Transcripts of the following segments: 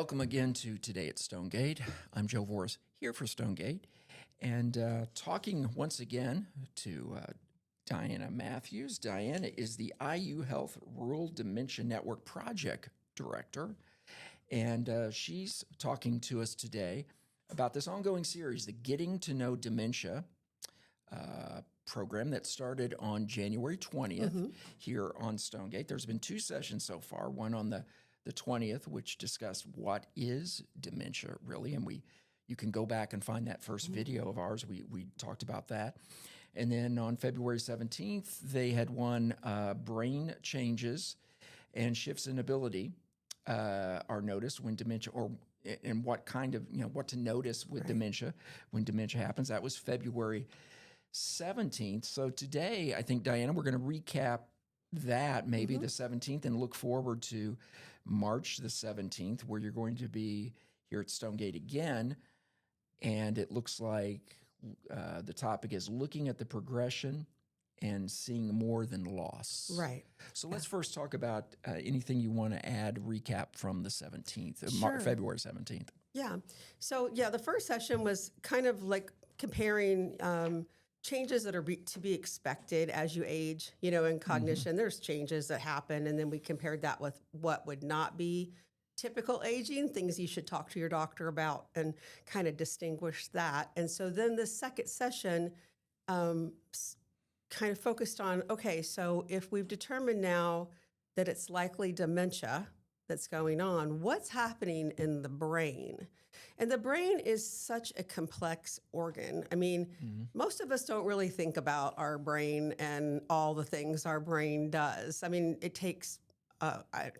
Welcome again to Today at Stonegate. I'm Joe Voris here for Stonegate and talking once again to Diana Matthews. Diana is the IU Health Rural Dementia Network Project Director, and she's talking to us today about this ongoing series, the Getting to Know Dementia program that started on January 20th here on Stonegate. There's been two sessions so far, one on the 20th, which discussed what is dementia really, and you can go back and find that first video of ours. We talked about that. And then on February 17th, they had one brain changes and shifts in ability are noticed when dementia, and what kind of, what to notice with dementia when dementia happens. That was February 17th. So today, I think, Diana, we're going to recap that, maybe the 17th, and look forward to March the 17th, where you're going to be here at Stonegate again. And it looks like the topic is looking at the progression and seeing more than loss. Right. So let's first talk about anything you want to add, recap from the 17th, Sure. February 17th. Yeah. So, the first session was kind of like comparing changes that are to be expected as you age, in cognition. There's changes that happen, and then we compared that with what would not be typical aging, things you should talk to your doctor about and kind of distinguish that. And so then the second session kind of focused on, okay, so if we've determined now that it's likely dementia that's going on, what's happening in the brain? And the brain is such a complex organ. I mean, most of us don't really think about our brain and all the things our brain does. I mean, it takes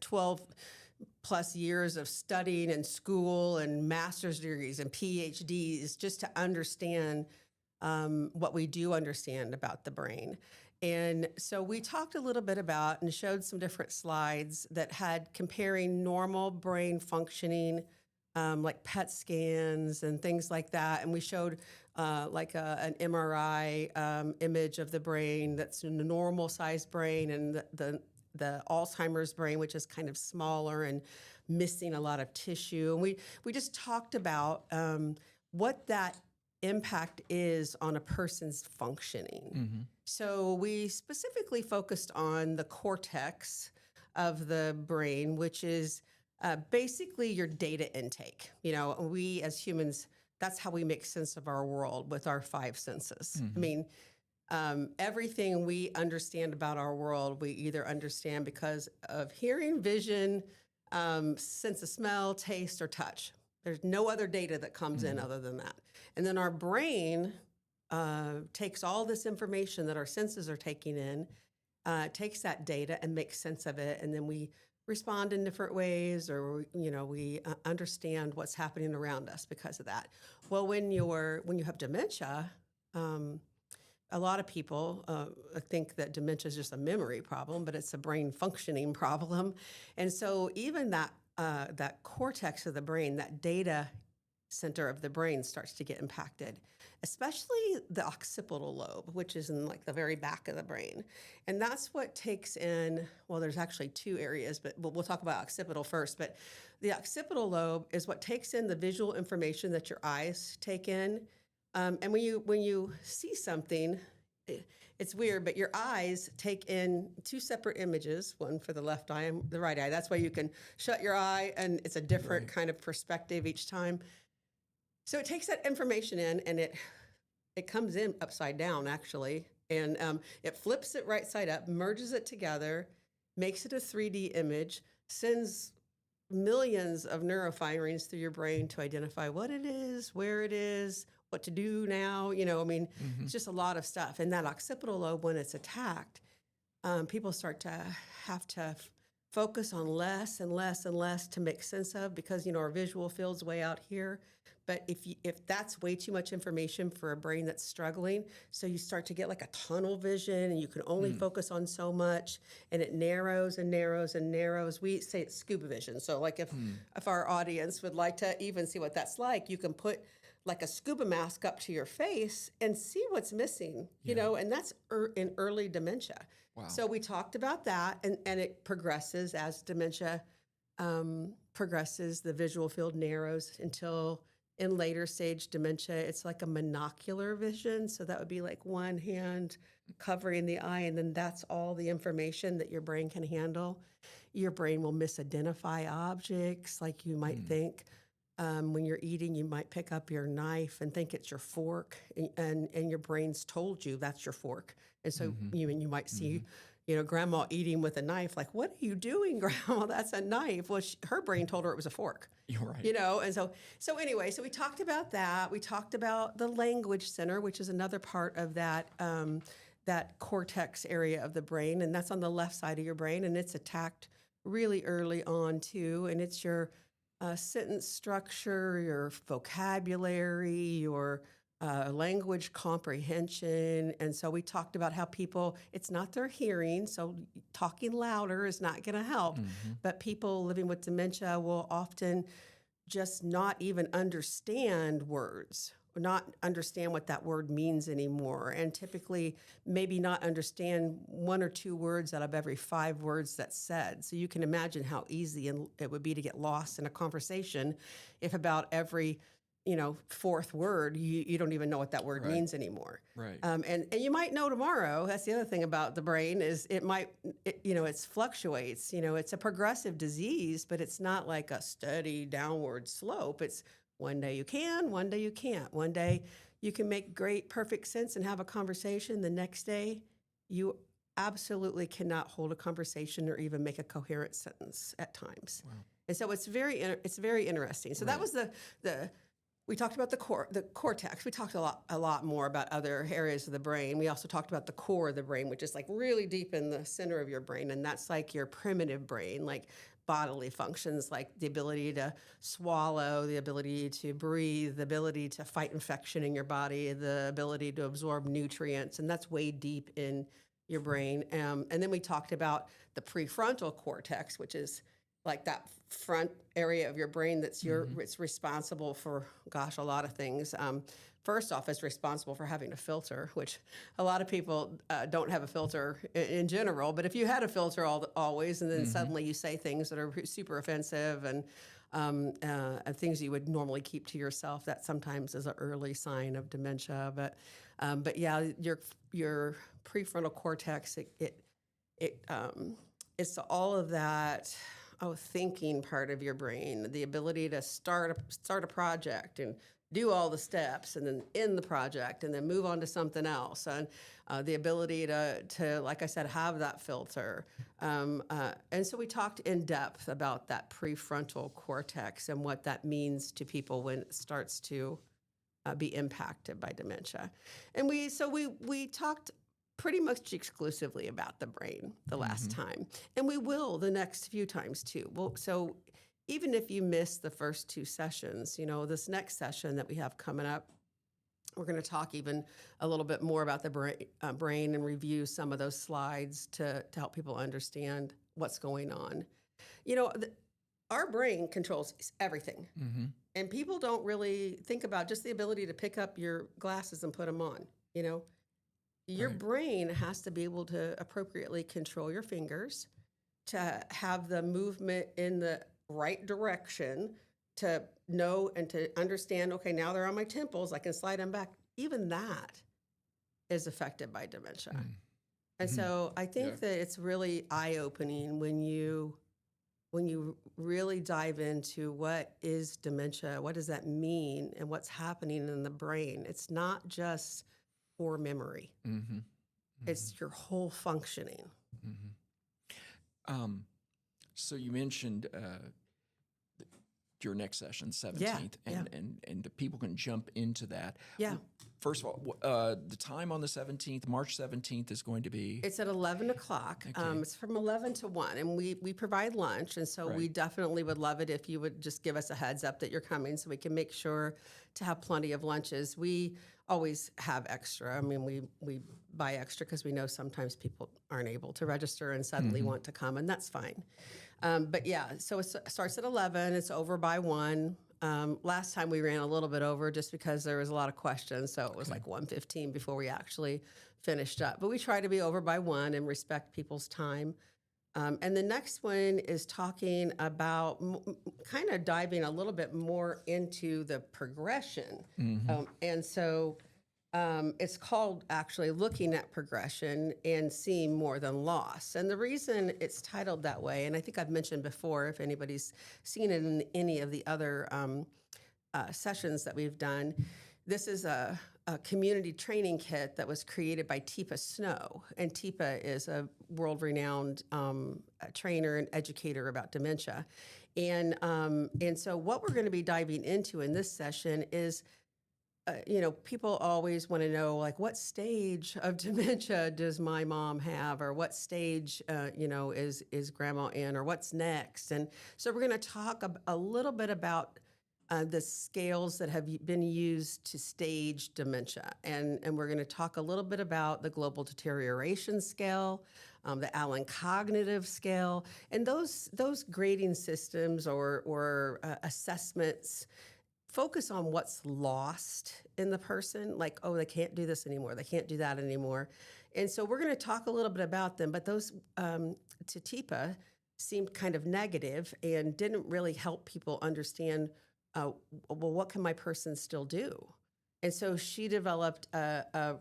12 plus years of studying in school and master's degrees and PhDs just to understand what we do understand about the brain. And so we talked a little bit about and showed some different slides that had comparing normal brain functioning, like PET scans and things like that. And we showed like an MRI image of the brain that's in the normal sized brain, and the Alzheimer's brain, which is kind of smaller and missing a lot of tissue. And we just talked about what that impact is on a person's functioning. So we specifically focused on the cortex of the brain, which is basically your data intake. We as humans, that's how we make sense of our world, with our five senses. I mean, everything we understand about our world, we either understand because of hearing, vision, sense of smell, taste, or touch. There's no other data that comes in other than that. And then our brain takes all this information that our senses are taking in, takes that data and makes sense of it, and then we respond in different ways, or we understand what's happening around us because of that. Well, when you have dementia, a lot of people think that dementia is just a memory problem, but it's a brain functioning problem. And so even that cortex of the brain, that data center of the brain, starts to get impacted, especially the occipital lobe, which is in like the very back of the brain. And that's what takes in, well, there's actually two areas, but we'll talk about occipital first. But the occipital lobe is what takes in the visual information that your eyes take in. And when you see something, it's weird, but your eyes take in two separate images, one for the left eye and the right eye. That's why you can shut your eye, and it's a different kind of perspective each time. So it takes that information in, and it comes in upside down, actually, and it flips it right side up, merges it together, makes it a 3D image, sends millions of neurofirings through your brain to identify what it is, where it is, what to do now. It's just a lot of stuff. And that occipital lobe, when it's attacked, people start to have to focus on less and less and less to make sense of, because, our visual field's way out here. But if that's way too much information for a brain that's struggling, so you start to get like a tunnel vision, and you can only focus on so much, and it narrows and narrows and narrows. We say it's scuba vision. So like if our audience would like to even see what that's like, you can put like a scuba mask up to your face and see what's missing, and that's in early dementia. Wow. So we talked about that, and it progresses as dementia progresses, the visual field narrows until in later stage dementia, it's like a monocular vision. So that would be like one hand covering the eye, and then that's all the information that your brain can handle. Your brain will misidentify objects, like you might think. When you're eating, you might pick up your knife and think it's your fork, and your brain's told you that's your fork. And so you might see, grandma eating with a knife, like, what are you doing, grandma? That's a knife. Well, her brain told her it was a fork. You're right. And so anyway, so we talked about that. We talked about the language center, which is another part of that, that cortex area of the brain. And that's on the left side of your brain. And it's attacked really early on too. And it's your sentence structure, your vocabulary, your language comprehension. And so we talked about how people, it's not their hearing, so talking louder is not going to help. But people living with dementia will often just not even understand words, or not understand what that word means anymore. And typically maybe not understand one or two words out of every 5 words that's said. So you can imagine how easy it would be to get lost in a conversation if about every 4th word, you don't even know what that word means anymore. Right. And you might know tomorrow. That's the other thing about the brain is it fluctuates. It's a progressive disease, but it's not like a steady downward slope. It's one day you can, one day you can't. One day you can make great, perfect sense and have a conversation. The next day, you absolutely cannot hold a conversation or even make a coherent sentence at times. Wow. And so it's very interesting. So that was the we talked about the cortex. We talked a lot more about other areas of the brain. We also talked about the core of the brain, which is like really deep in the center of your brain. And that's like your primitive brain, like bodily functions, like the ability to swallow, the ability to breathe, the ability to fight infection in your body, the ability to absorb nutrients. And that's way deep in your brain. And then we talked about the prefrontal cortex, which is like that front area of your brain that's it's responsible for, a lot of things. First off, it's responsible for having a filter, which a lot of people don't have a filter in general. But if you had a filter always, and then suddenly you say things that are super offensive and things you would normally keep to yourself, that sometimes is an early sign of dementia. But yeah, your prefrontal cortex, it's all of that. Thinking part of your brain, the ability to start a project and do all the steps and then end the project and then move on to something else. And the ability to, like I said, have that filter. And so we talked in depth about that prefrontal cortex and what that means to people when it starts to be impacted by dementia. And we talked pretty much exclusively about the brain the last time. And we will the next few times too. Well, so even if you miss the first 2 sessions, this next session that we have coming up, we're going to talk even a little bit more about the brain and review some of those slides to help people understand what's going on. Our brain controls everything. And people don't really think about just the ability to pick up your glasses and put them on, Your brain has to be able to appropriately control your fingers, to have the movement in the right direction, to know and to understand, okay, now they're on my temples, I can slide them back. Even that is affected by dementia. And so I think that it's really eye-opening when you really dive into what is dementia, what does that mean, and what's happening in the brain. It's not just poor memory. It's your whole functioning. So you mentioned your next session, 17th, and the people can jump into that. Yeah. First of all, the time on the 17th, March 17th, is going to be? It's at 11 o'clock. Okay. It's from 11 to 1, and we provide lunch, and so we definitely would love it if you would just give us a heads up that you're coming so we can make sure to have plenty of lunches. We always have extra. I mean, we buy extra because we know sometimes people aren't able to register and suddenly want to come, and that's fine. But yeah, so it starts at 11. It's over by 1. Last time we ran a little bit over just because there was a lot of questions, so it was like 1:15 before we actually finished up. But we try to be over by 1 and respect people's time. And the next one is talking about kind of diving a little bit more into the progression. And so it's called actually looking at progression and seeing more than loss. And the reason it's titled that way, and I think I've mentioned before, if anybody's seen it in any of the other sessions that we've done, this is a community training kit that was created by Teepa Snow. And Teepa is a world-renowned trainer and educator about dementia. And so what we're going to be diving into in this session is, people always want to know, like, what stage of dementia does my mom have, or what stage, is grandma in, or what's next? And so we're going to talk a little bit about the scales that have been used to stage dementia. And we're going to talk a little bit about the global deterioration scale, the Allen cognitive scale, and those grading systems or assessments focus on what's lost in the person, like, oh, they can't do this anymore, they can't do that anymore. And so we're going to talk a little bit about them, but those, to Teepa, seemed kind of negative and didn't really help people understand, well, what can my person still do? And so she developed a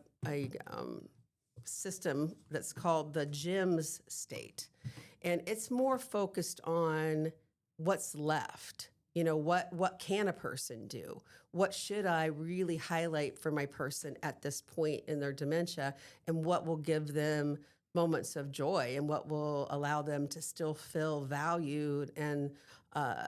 system that's called the GEMS state. And it's more focused on what's left. What can a person do? What should I really highlight for my person at this point in their dementia? And what will give them moments of joy, and what will allow them to still feel valued and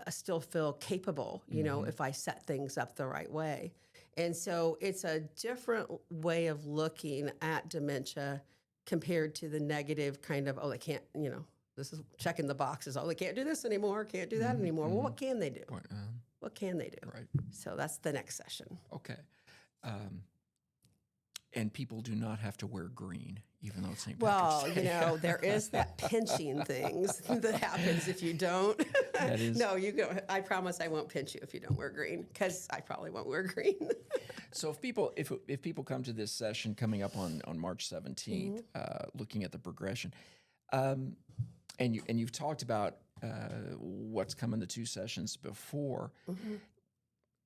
still feel capable, if I set things up the right way. And so it's a different way of looking at dementia compared to the negative kind of, oh, they can't, this is checking the boxes. Oh, they can't do this anymore, can't do that anymore. Well, what can they do? What can they do? Right. So that's the next session. Okay. And people do not have to wear green, even though it's St. Well, Patrick's Day. there is that pinching things that happens if you don't. That is. No, you go. I promise I won't pinch you if you don't wear green, because I probably won't wear green. So if people come to this session coming up on March 17th, looking at the progression, and you've talked about what's come in the two sessions before,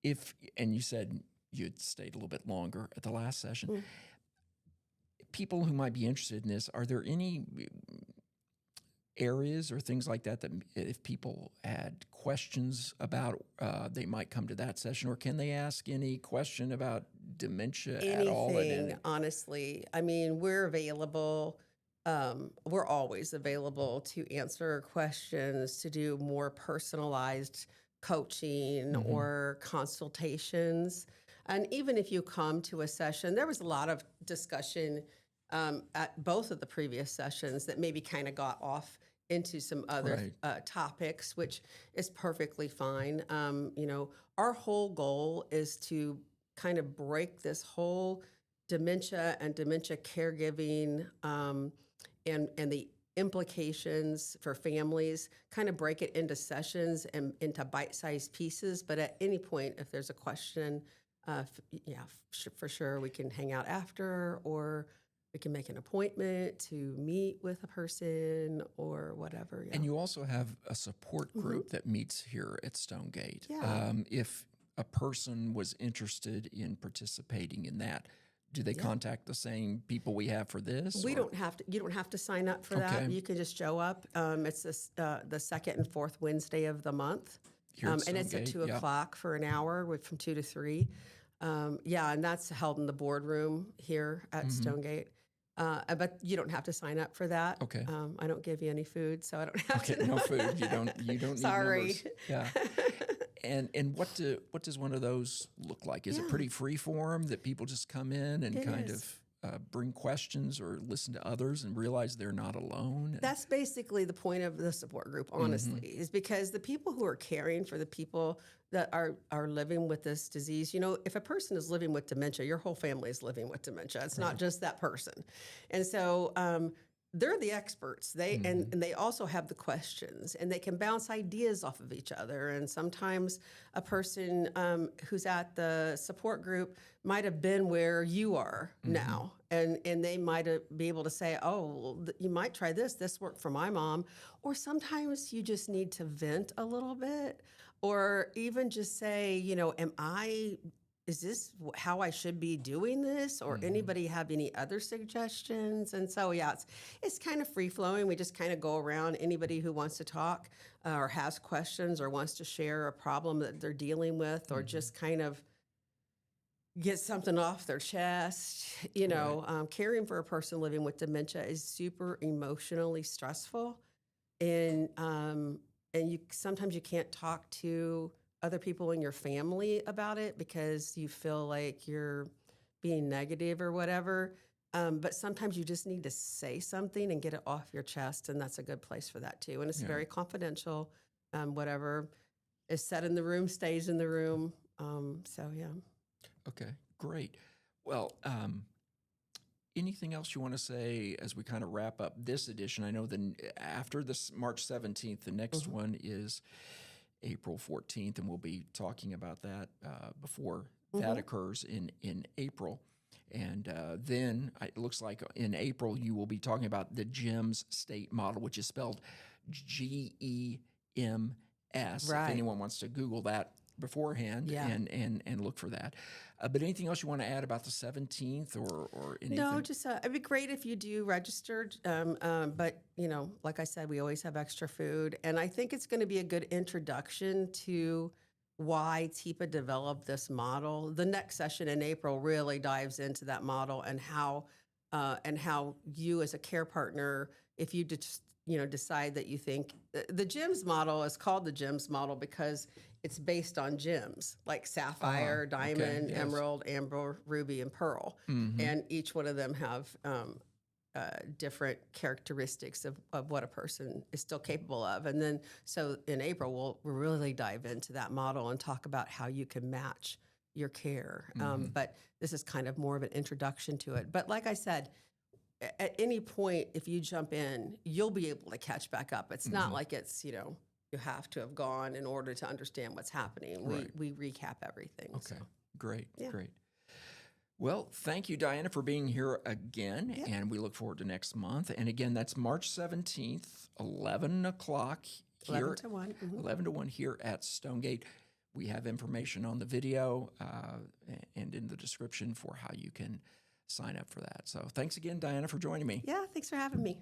and you said you'd stayed a little bit longer at the last session. People who might be interested in this, are there any areas or things like that if people had questions about, they might come to that session, or can they ask any question about dementia at all? Anything, honestly. I mean, we're available. We're always available to answer questions, to do more personalized coaching or consultations. And even if you come to a session, there was a lot of discussion at both of the previous sessions that maybe kind of got off into some other topics, which is perfectly fine. Our whole goal is to kind of break this whole dementia and dementia caregiving and the implications for families, kind of break it into sessions and into bite-sized pieces. But at any point, if there's a question, for sure, we can hang out after, or we can make an appointment to meet with a person or whatever. Yeah. And you also have a support group that meets here at Stonegate. Yeah. If a person was interested in participating in that, do they contact the same people we have for this? You don't have to sign up for that. You can just show up. It's the second and fourth Wednesday of the month. And it's at 2 o'clock for an hour from 2 to 3. And that's held in the boardroom here at Stonegate. But you don't have to sign up for that. Okay. I don't give you any food, so I don't have to. No food. You don't need Sorry. numbers. Yeah. And what does one of those look like? Is it pretty free form that people just come in and bring questions or listen to others and realize they're not alone? That's basically the point of the support group, honestly, is because the people who are caring for the people that are living with this disease, if a person is living with dementia, your whole family is living with dementia. It's not just that person. And so they're the experts. And they also have the questions, and they can bounce ideas off of each other. And sometimes a person who's at the support group might have been where you are now, and they might be able to say, "Oh, well, you might try this. This worked for my mom." Or sometimes you just need to vent a little bit, or even just say, is this how I should be doing this? Or anybody have any other suggestions? And so, yeah, it's kind of free flowing. We just kind of go around. Anybody who wants to talk or has questions or wants to share a problem that they're dealing with, or just kind of get something off their chest. Caring for a person living with dementia is super emotionally stressful. And you sometimes you can't talk to other people in your family about it because you feel like you're being negative or whatever. But sometimes you just need to say something and get it off your chest, and that's a good place for that too. And it's very confidential. Whatever is said in the room stays in the room. Yeah. Okay, great. Well, anything else you want to say as we kind of wrap up this edition? I know after this March 17th, the next one is April 14th, and we'll be talking about that before that occurs in April. And then it looks like in April you will be talking about the GEMS state model, which is spelled GEMS. Right. If anyone wants to Google that beforehand and look for that. But anything else you want to add about the 17th or anything? No, just it'd be great if you do register. But, like I said, we always have extra food. And I think it's going to be a good introduction to why TIPA developed this model. The next session in April really dives into that model and how you as a care partner, if you just decide that you think the GEMS model is called the GEMS model because it's based on gems like sapphire, diamond, emerald, amber, ruby, and pearl. And each one of them have different characteristics of what a person is still capable of. And then, so in April, we'll really dive into that model and talk about how you can match your care. But this is kind of more of an introduction to it. But like I said, at any point, if you jump in, you'll be able to catch back up. It's not like it's, you have to have gone in order to understand what's happening. We recap everything. Okay, So. great. Well, thank you, Diana, for being here again, and we look forward to next month. And again, that's March 17th, 11 o'clock here. 11 to 1. 11 to 1 here at Stonegate. We have information on the video and in the description for how you can sign up for that. So thanks again, Diana, for joining me. Yeah, thanks for having me.